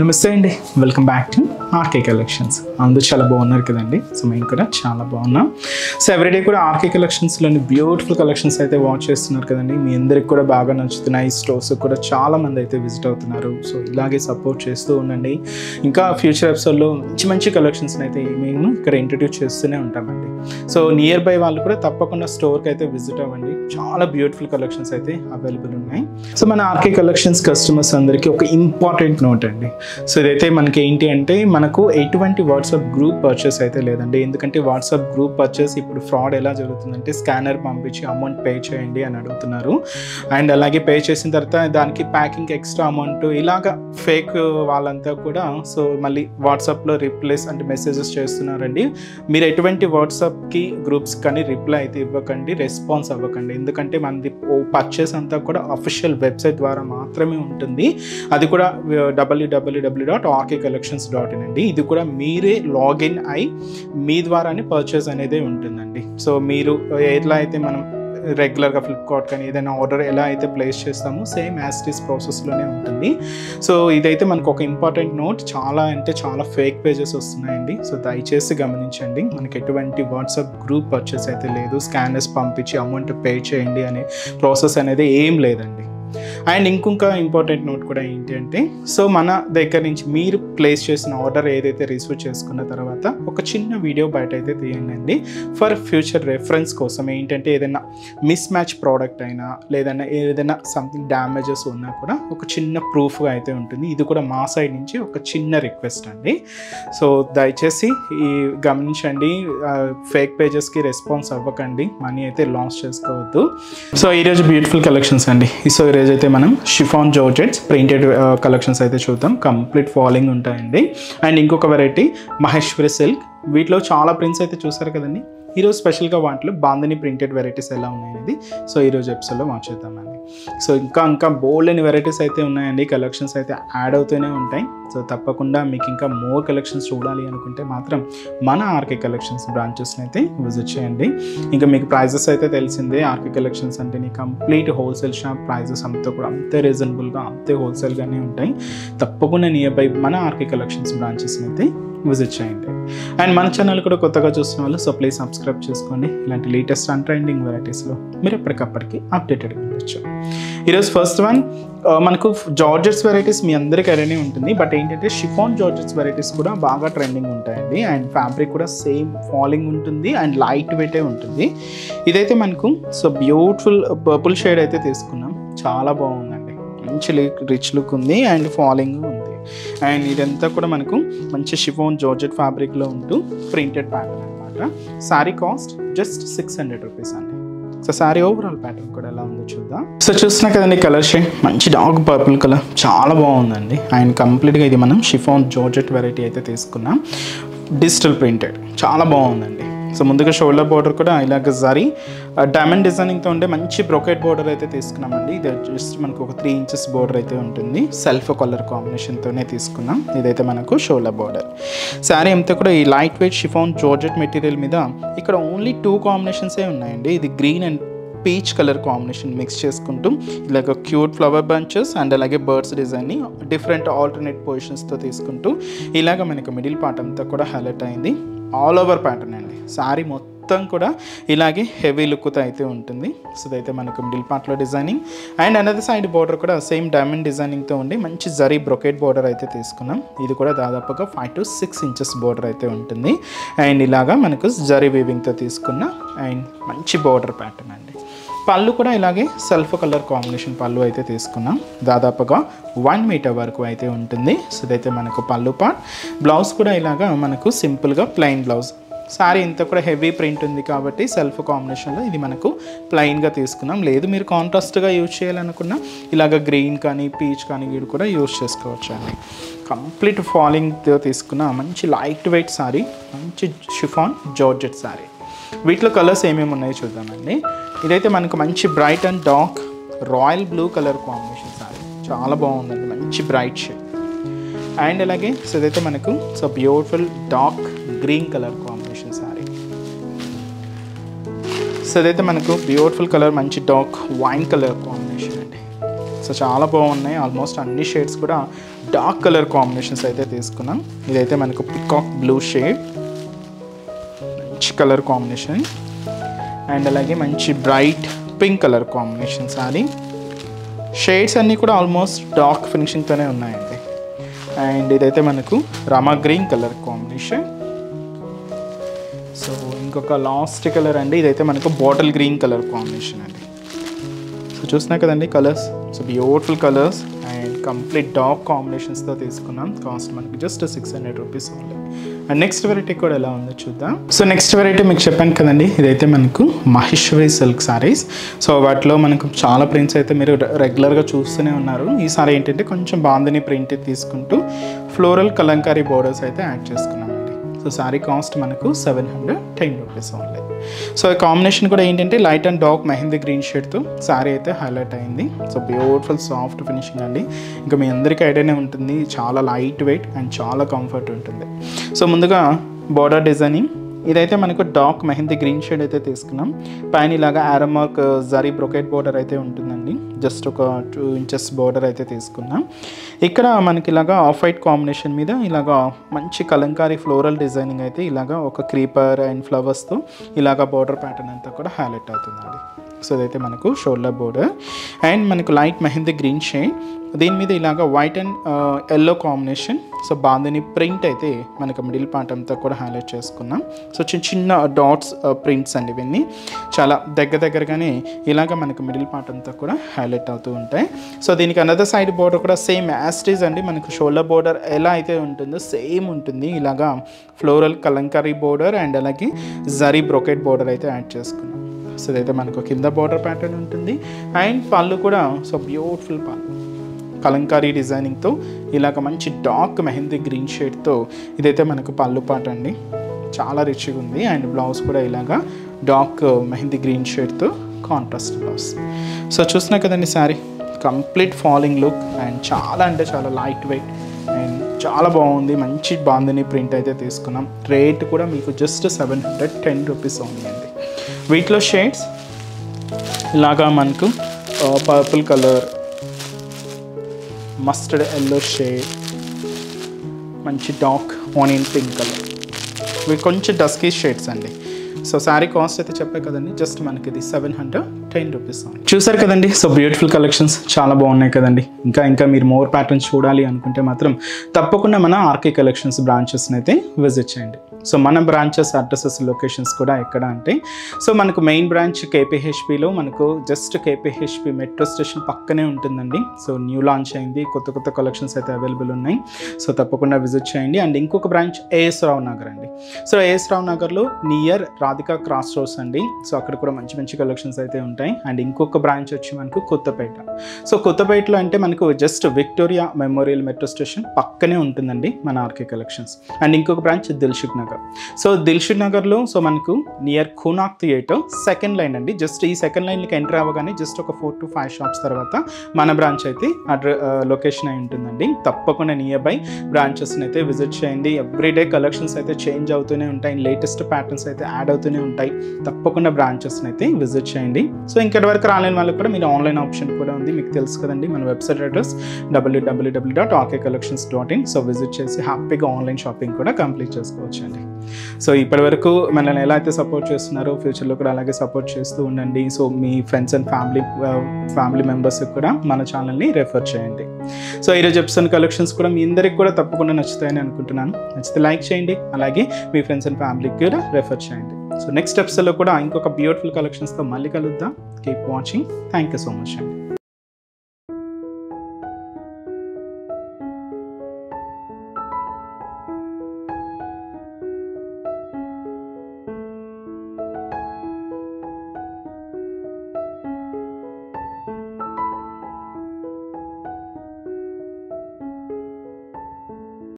నమస్తే అండి, welcome back to RK collections. అందరూ చాలా బాగున్నారు కదండి. సో మేము కూడా చాలా బాగున్నాం. సో ఎవ్రీడే కూడా ఆర్కే కలెక్షన్స్లోని బ్యూటిఫుల్ కలెక్షన్స్ అయితే వాచ్ చేస్తున్నారు కదండి. మీ అందరికి కూడా బాగా నచ్చుతున్నాయి. ఈ స్టోర్స్ కూడా చాలా మంది అయితే విజిట్ అవుతున్నారు. సో ఇలాగే సపోర్ట్ చేస్తూ ఉండండి. ఇంకా ఫ్యూచర్ ఎపిసోడ్లో మంచి మంచి కలెక్షన్స్ అయితే మేము ఇక్కడ ఇంట్రడ్యూస్ చేస్తూనే ఉంటామండి. సో నియర్ బై వాళ్ళు కూడా తప్పకుండా స్టోర్కి అయితే విజిట్ అవ్వండి. చాలా బ్యూటిఫుల్ కలెక్షన్స్ అయితే అవైలబుల్ ఉన్నాయి. సో మన ఆర్కే కలెక్షన్స్ కస్టమర్స్ అందరికీ ఒక ఇంపార్టెంట్ నోట్ అండి. సో ఇదైతే మనకి ఏంటి అంటే మనకు ఎటువంటి వాట్సాప్ గ్రూప్ పర్చేస్ అయితే లేదండి. ఎందుకంటే వాట్సాప్ గ్రూప్ పర్చేస్ ఇప్పుడు ఫ్రాడ్ ఎలా జరుగుతుందంటే స్కానర్ పంపించి అమౌంట్ పే చేయండి అని అడుగుతున్నారు. అండ్ అలాగే పే చేసిన తర్వాత దానికి ప్యాకింగ్ ఎక్స్ట్రా అమౌంట్ ఇలాగా ఫేక్ వాళ్ళంతా కూడా సో మళ్ళీ వాట్సాప్లో రిప్లైస్ అంటే మెసేజెస్ చేస్తున్నారండి. మీరు ఎటువంటి వాట్సాప్కి గ్రూప్స్ కానీ రిప్లై అయితే ఇవ్వకండి, రెస్పాన్స్ అవ్వకండి. ఎందుకంటే మనది పర్చేస్ అంతా కూడా అఫీషియల్ వెబ్సైట్ ద్వారా మాత్రమే ఉంటుంది. అది కూడా www.rkcollections.in అండి. ఇది కూడా మీరే లాగిన్ అయి మీ ద్వారానే పర్చేస్ అనేది ఉంటుందండి. సో మీరు ఎట్లా అయితే మనం రెగ్యులర్గా ఫ్లిప్కార్ట్ కానీ ఏదైనా ఆర్డర్ ఎలా అయితే ప్లేస్ చేస్తామో సేమ్ యాజ్ ఇట్ ఈస్ ప్రాసెస్లోనే ఉంటుంది. సో ఇదైతే మనకు ఒక ఇంపార్టెంట్ నోట్. చాలా అంటే చాలా ఫేక్ పేజెస్ వస్తున్నాయండి. సో దయచేసి గమనించండి. మనకి ఎటువంటి వాట్సాప్ గ్రూప్ పర్చేస్ అయితే లేదు. స్కానర్స్ పంపించి అమౌంట్ పే చేయండి అనే ప్రాసెస్ అనేది ఏం లేదండి. అండ్ ఇంకొక ఇంపార్టెంట్ నోట్ కూడా ఏంటి అంటే సో మన దగ్గర నుంచి మీరు ప్లేస్ చేసిన ఆర్డర్ ఏదైతే రిసీవ్ చేసుకున్న తర్వాత ఒక చిన్న వీడియో బయట అయితే తీయండి ఫర్ ఫ్యూచర్ రెఫరెన్స్ కోసం. ఏంటంటే ఏదైనా మిస్ మ్యాచ్ ప్రోడక్ట్ అయినా లేదన్నా ఏదైనా సంథింగ్ డ్యామేజెస్ ఉన్నా కూడా ఒక చిన్న ప్రూఫ్గా అయితే ఉంటుంది. ఇది కూడా మా సైడ్ నుంచి ఒక చిన్న రిక్వెస్ట్ అండి. సో దయచేసి ఈ గమనించండి. ఫేక్ పేజెస్కి రెస్పాన్స్ అవ్వకండి, మనీ అయితే లాస్ చేసుకోవద్దు. సో ఈరోజు బ్యూటిఫుల్ కలెక్షన్స్ అండి. సో ఈరోజు అయితే మనం షిఫాన్ జార్జెట్స్ ప్రింటెడ్ కలెక్షన్స్ అయితే చూద్దాం. కంప్లీట్ ఫాలింగ్ ఉంటాయండి. అండ్ ఇంకొక వెరైటీ మహేశ్వరి సిల్క్. వీటిలో చాలా ప్రింట్స్ అయితే చూసారు కదండి. ఈరోజు స్పెషల్గా వాటిలో బాందని ప్రింటెడ్ వెరైటీస్ ఎలా ఉన్నాయనేది సో ఈరోజు ఎపిసోడ్లో వాచ్ చేద్దామండి. సో ఇంకా బోల్డ్ అని వెరైటీస్ అయితే ఉన్నాయండి. కలెక్షన్స్ అయితే యాడ్ అవుతూనే ఉంటాయి. సో తప్పకుండా మీకు ఇంకా మోర్ కలెక్షన్స్ చూడాలి అనుకుంటే మాత్రం మన ఆర్కే కలెక్షన్స్ బ్రాంచెస్ని అయితే విజిట్ చేయండి. ఇంకా మీకు ప్రైజెస్ అయితే తెలిసిందే. ఆర్కే కలెక్షన్స్ అంటే నీ కంప్లీట్ హోల్సేల్ షాప్ ప్రైజెస్ అంతా కూడా అంతే రీజనబుల్గా అంతే హోల్సేల్గానే ఉంటాయి. తప్పకుండా నియర్ బై మన ఆర్కే కలెక్షన్స్ బ్రాంచెస్ని అయితే విజిట్ చేయండి. అండ్ మన ఛానల్ కూడా కొత్తగా చూస్తున్న వాళ్ళు సో ప్లీజ్ సబ్స్క్రైబ్ చేసుకోండి. ఇలాంటి లేటెస్ట్ అండ్ ట్రెండింగ్ వెరైటీస్లో మీరు ఎప్పటికప్పటికి అప్డేటెడ్గా ఉండొచ్చు. ఈరోజు ఫస్ట్ వన్ మనకు జార్జెట్స్ వెరైటీస్ మీ అందరికీ ఐడియానే ఉంటుంది. బట్ ఏంటంటే షిఫాన్ జార్జెట్స్ వెరైటీస్ కూడా బాగా ట్రెండింగ్ ఉంటాయండి. అండ్ ఫ్యాబ్రిక్ కూడా సేమ్ ఫాలింగ్ ఉంటుంది అండ్ లైట్ వెయిటే ఉంటుంది. ఇదైతే మనకు సో బ్యూటిఫుల్ పర్పుల్ షేడ్ అయితే తీసుకున్నాం. చాలా బాగుందండి. మంచి రిచ్ లుక్ ఉంది అండ్ ఫాలింగ్ ఉంది. అండ్ ఇదంతా కూడా మనకు మంచి షిఫాన్ జార్జెట్ ఫ్యాబ్రిక్లో ఉంటూ ప్రింటెడ్ ప్యాటర్న్ అనమాట. శారీ కాస్ట్ జస్ట్ 600 రూపీస్ అండి. సో శారీ ఓవరాల్ ప్యాటర్న్ కూడా ఎలా ఉందో చూద్దాం. సో చూస్తున్నా కదండి కలర్ షేడ్ మంచి డార్క్ పర్పుల్ కలర్ చాలా బాగుందండి. అండ్ కంప్లీట్గా ఇది మనం షిఫాన్ జార్జెట్ వెరైటీ అయితే తీసుకున్నాం. డిజిటల్ ప్రింటెడ్ చాలా బాగుందండి. సో ముందుగా షోల్డర్ బోర్డర్ కూడా ఇలాగ జరీ డైమండ్ డిజైనింగ్తో ఉండే మంచి బ్రొకెట్ బోర్డర్ అయితే తీసుకున్నామండి. ఇది జస్ట్ మనకు ఒక 3 ఇంచెస్ బోర్డర్ అయితే ఉంటుంది. సెల్ఫ్ కలర్ కాంబినేషన్తోనే తీసుకున్నాం. ఇదైతే మనకు షోల్డర్ బోర్డర్. శారీ అంతా కూడా ఈ light weight chiffon georgette material మీద ఇక్కడ ఓన్లీ 2 కాంబినేషన్సే ఉన్నాయండి. ఇది green and peach colour combination mix చేసుకుంటూ ఇలాగ క్యూట్ ఫ్లవర్ బంచెస్ అండ్ అలాగే బర్డ్స్ డిజైన్ని డిఫరెంట్ ఆల్టర్నేట్ పొజిషన్స్తో తీసుకుంటూ ఇలాగ మనకు మిడిల్ పార్ట్ అంతా కూడా హైలైట్ అయింది. ఆల్ ఓవర్ ప్యాటర్న్ అండి. శారీ మొత్తం కూడా ఇలాగే హెవీ లుక్తో అయితే ఉంటుంది. సో ఇదైతే మనకు మిడిల్ పార్ట్లో designing and another side border కూడా సేమ్ డైమండ్ డిజైనింగ్తో ఉండి మంచి జరీ బ్రొకెట్ బోర్డర్ అయితే తీసుకున్నాం. ఇది కూడా దాదాపుగా 5 to 6 ఇంచెస్ బోర్డర్ అయితే ఉంటుంది. అండ్ ఇలాగా మనకు జరీ వీవింగ్తో తీసుకున్న అండ్ మంచి బోర్డర్ ప్యాటర్న్ అండి. పళ్ళు కూడా ఇలాగే సెల్ఫ్ కలర్ కాంబినేషన్ పళ్ళు అయితే తీసుకున్నాం. దాదాపుగా 1 మీటర్ వరకు అయితే ఉంటుంది. సో ఇదైతే మనకు పళ్ళు పార్ట్. బ్లౌజ్ కూడా ఇలాగా మనకు సింపుల్గా ప్లెయిన్ బ్లౌజ్. శారీ ఇంత కూడా హెవీ ప్రింట్ ఉంది కాబట్టి సెల్ఫ్ కాంబినేషన్లో ఇది మనకు ప్లెయిన్గా తీసుకున్నాం. లేదు మీరు కాంట్రాస్ట్గా యూజ్ చేయాలనుకున్నా ఇలాగ గ్రీన్ కానీ పీచ్ కానీ వీడు కూడా యూజ్ చేసుకోవచ్చు అండి. కంప్లీట్ ఫాలింగ్తో తీసుకున్న మంచి లైట్ వెయిట్ శారీ, మంచి షిఫాన్ జార్జెట్ శారీ. వీటిలో కలర్స్ ఏమేమి ఉన్నాయో చూద్దామండి. ఇదైతే మనకు మంచి bright and dark royal blue colour combination sari చాలా బాగుందండి. మంచి బ్రైట్ షేడ్. అండ్ అలాగే సో ఇదైతే మనకు so beautiful dark green colour combination sari. So ఇదైతే మనకు బ్యూటిఫుల్ కలర్ మంచి డార్క్ వైన్ కలర్ కాంబినేషన్ అండి. సో చాలా బాగున్నాయి. ఆల్మోస్ట్ అన్ని షేడ్స్ కూడా డార్క్ కలర్ కాంబినేషన్స్ అయితే తీసుకున్నాం. ఇదైతే మనకు పికాక్ బ్లూ షేడ్, మంచి కలర్ కాంబినేషన్. అండ్ అలాగే మంచి bright pink colour combination saree. Shades అన్నీ కూడా ఆల్మోస్ట్ డార్క్ ఫినిషింగ్తోనే ఉన్నాయండి. అండ్ ఇదైతే మనకు Rama green colour combination. So ఇంకొక లాస్ట్ కలర్ అండి, ఇదైతే మనకు బాటిల్ గ్రీన్ కలర్ కాంబినేషన్ అండి. సో చూసినా కదండి colours, so beautiful colours and complete dark కాంబినేషన్స్తో తీసుకున్నాం. కాస్ట్ మనకి just 600 rupees only. And next variety కూడా ఎలా ఉందో చూద్దాం. సో నెక్స్ట్ వెరైటీ మీకు చెప్పాను కదండి, ఇదైతే మనకు మహేశ్వరి సిల్క్ సారీస్. సో వాటిలో మనకు చాలా ప్రింట్స్ అయితే మీరు రెగ్యులర్గా చూస్తూనే ఉన్నారు. ఈ సారీ ఏంటంటే కొంచెం బాందిని ప్రింట్ తీసుకుంటూ ఫ్లోరల్ కలంకారీ బోర్డర్స్ అయితే యాడ్ చేసుకున్నామండి. సో సారీ కాస్ట్ మనకు 710 రూపీస్ ఓన్లీ. సో కాంబినేషన్ కూడా ఏంటంటే light and dark mehndi green షేడ్తో సారీ అయితే హైలైట్ అయింది. సో బ్యూటిఫుల్ సాఫ్ట్ ఫినిషింగ్ అండి. ఇంకా మీ అందరికీ ఐడియానే ఉంటుంది, చాలా లైట్ వెయిట్ అండ్ చాలా కంఫర్ట్ ఉంటుంది. సో ముందుగా బోర్డర్ డిజైనింగ్, ఇదైతే మనకు డార్క్ మెహందీ గ్రీన్ షేడ్ అయితే తీసుకున్నాం. పైన ఇలాగా ఆరో మార్క్ జరీ బ్రొకెట్ బోర్డర్ అయితే ఉంటుందండి. జస్ట్ ఒక 2 ఇంచెస్ బోర్డర్ అయితే తీసుకున్నాం. ఇక్కడ మనకి ఇలాగా ఆఫ్ వైట్ కాంబినేషన్ మీద ఇలాగా మంచి కలంకారీ ఫ్లోరల్ డిజైనింగ్ అయితే ఇలాగా ఒక క్రీపర్ అండ్ ఫ్లవర్స్తో ఇలాగా బోర్డర్ ప్యాటర్న్ అంతా కూడా హైలైట్ అవుతుందండి. సో ఇదైతే మనకు షోల్డర్ బోర్డర్ అండ్ మనకు లైట్ మెహందీ గ్రీన్ షేడ్, దీని మీద ఇలాగా white and yellow combination. So bandhani print అయితే మనకు మిడిల్ పార్ట్ అంతా కూడా హైలైట్ చేసుకున్నాం. సో చిన్న చిన్న డాట్స్ ప్రింట్స్ అండి ఇవన్నీ, చాలా దగ్గరగానే ఇలాగ మనకు మిడిల్ పార్ట్ అంతా కూడా హైలైట్ అవుతూ ఉంటాయి. సో దీనికి అనదర్ సైడ్ బోర్డర్ కూడా సేమ్ యాస్టీజ్ అండి, మనకు షోల్డర్ బోర్డర్ ఎలా అయితే ఉంటుందో సేమ్ ఉంటుంది. ఇలాగా ఫ్లోరల్ కలంకారీ బోర్డర్ అండ్ అలాగే జరీ బ్రొకెట్ బోర్డర్ అయితే యాడ్ చేసుకున్నాం. సో ఇదైతే మనకు కింద బోర్డర్ ప్యాటర్న్ ఉంటుంది అండ్ పళ్ళు కూడా సో బ్యూటిఫుల్ పళ్ళు కలంకారీ డిజైనింగ్తో ఇలాగ మంచి డార్క్ మెహందీ గ్రీన్ షేడ్తో ఇదైతే మనకు పళ్ళు పాట అండి, చాలా రిచ్గా ఉంది. అండ్ బ్లౌజ్ కూడా ఇలాగా డార్క్ మెహందీ గ్రీన్ షేడ్తో కాంట్రాస్ట్ బ్లౌజ్. సో చూసినా కదండి saree complete falling look and చాలా అంటే చాలా లైట్ వెయిట్ అండ్ చాలా బాగుంది. మంచి బాందిని ప్రింట్ అయితే తీసుకున్నాం. రేట్ కూడా మీకు జస్ట్ 710 రూపీస్ ఉంది. వీటిలో షేడ్స్ ఇలాగా మనకు purple colour, mustard yellow shade, మంచి డార్క్ ఆనియన్ పింక్ కలర్, ఇవి కొంచెం డస్కీ షేడ్స్ అండి. సో శారీ కాస్ట్ అయితే చెప్పే కదండి, జస్ట్ మనకి ఇది 710 రూపీస్. చూసారు కదండి, సో బ్యూటిఫుల్ కలెక్షన్స్ చాలా బాగున్నాయి కదండి. ఇంకా మీరు మోర్ ప్యాటర్న్స్ చూడాలి అనుకుంటే మాత్రం తప్పకుండా మన ఆర్కే కలెక్షన్స్ బ్రాంచెస్ని అయితే విజిట్ చేయండి. సో మన బ్రాంచెస్ అడ్రసెస్ లొకేషన్స్ కూడా ఎక్కడ అంటే, సో మనకు మెయిన్ బ్రాంచ్ కేపీహెచ్పిలో మనకు జస్ట్ కేపీహెచ్పి మెట్రో స్టేషన్ పక్కనే ఉంటుందండి. సో న్యూ లాంచ్ అయింది, కొత్త కలెక్షన్స్ అయితే అవైలబుల్ ఉన్నాయి. సో తప్పకుండా విజిట్ చేయండి. అండ్ ఇంకొక బ్రాంచ్ ఏఎస్ రావు నగర్ అండి. సో ఏఎస్ రావు నగర్లో నియర్ రాధికా క్రాస్ రోడ్స్ అండి. సో అక్కడ కూడా మంచి కలెక్షన్స్ అయితే ఉంటాయి. అండ్ ఇంకొక బ్రాంచ్ వచ్చి మనకు కొత్తపేట. సో కొత్తపేటలో అంటే మనకు just Victoria memorial metro station పక్కనే ఉంటుందండి మన ఆర్కే కలెక్షన్స్. అండ్ ఇంకొక బ్రాంచ్ దిల్షుక్ నగర్. సో దిల్షుక్ నగర్లో సో మనకు నియర్ ఖూనాక్ థియేటర్ సెకండ్ లైన్ అండి. జస్ట్ ఈ సెకండ్ లైన్కి ఎంటర్ అవ్వగానే జస్ట్ ఒక 4 to 5 షాప్స్ తర్వాత మన బ్రాంచ్ అయితే లొకేషన్ అయి ఉంటుందండి. తప్పకుండా నియర్ బై బ్రాంచెస్ని అయితే విజిట్ చేయండి. ఎవ్రీడే కలెక్షన్స్ అయితే చేంజ్ అవుతూనే ఉంటాయి, లేటెస్ట్ ప్యాటర్న్స్ అయితే యాడ్ అవుతూనే ఉంటాయి. తప్పకుండా బ్రాంచెస్ని అయితే విజిట్ చేయండి. సో ఇంకటి వరకు రాలేని వాళ్ళకి కూడా మీరు ఆన్లైన్ ఆప్షన్ కూడా ఉంది, మీకు తెలుసు కదండి. మన website address www.rkcollections.in. So visit చేసి హ్యాపీగా ఆన్లైన్ షాపింగ్ కూడా కంప్లీట్ చేసుకోవచ్చు అండి. సో ఇప్పటి వరకు మనల్ని ఎలా అయితే సపోర్ట్ చేస్తున్నారో ఫ్యూచర్లో కూడా అలాగే సపోర్ట్ చేస్తూ ఉండండి. So me friends and family మెంబర్స్కి కూడా మన ఛానల్ని రెఫర్ చేయండి. సో ఈరోజు ఎపిసోడ్ కలెక్షన్స్ కూడా మీ అందరికి కూడా తప్పకుండా నచ్చుతాయని అనుకుంటున్నాను. నచ్చితే లైక్ చేయండి, అలాగే మీ ఫ్రెండ్స్ అండ్ ఫ్యామిలీకి కూడా రెఫర్ చేయండి. సో నెక్స్ట్ ఎపిసోడ్లో కూడా ఇంకొక బ్యూటిఫుల్ కలెక్షన్స్తో మళ్ళీ కలుద్దాం. Keep watching. Thank you so much అండి.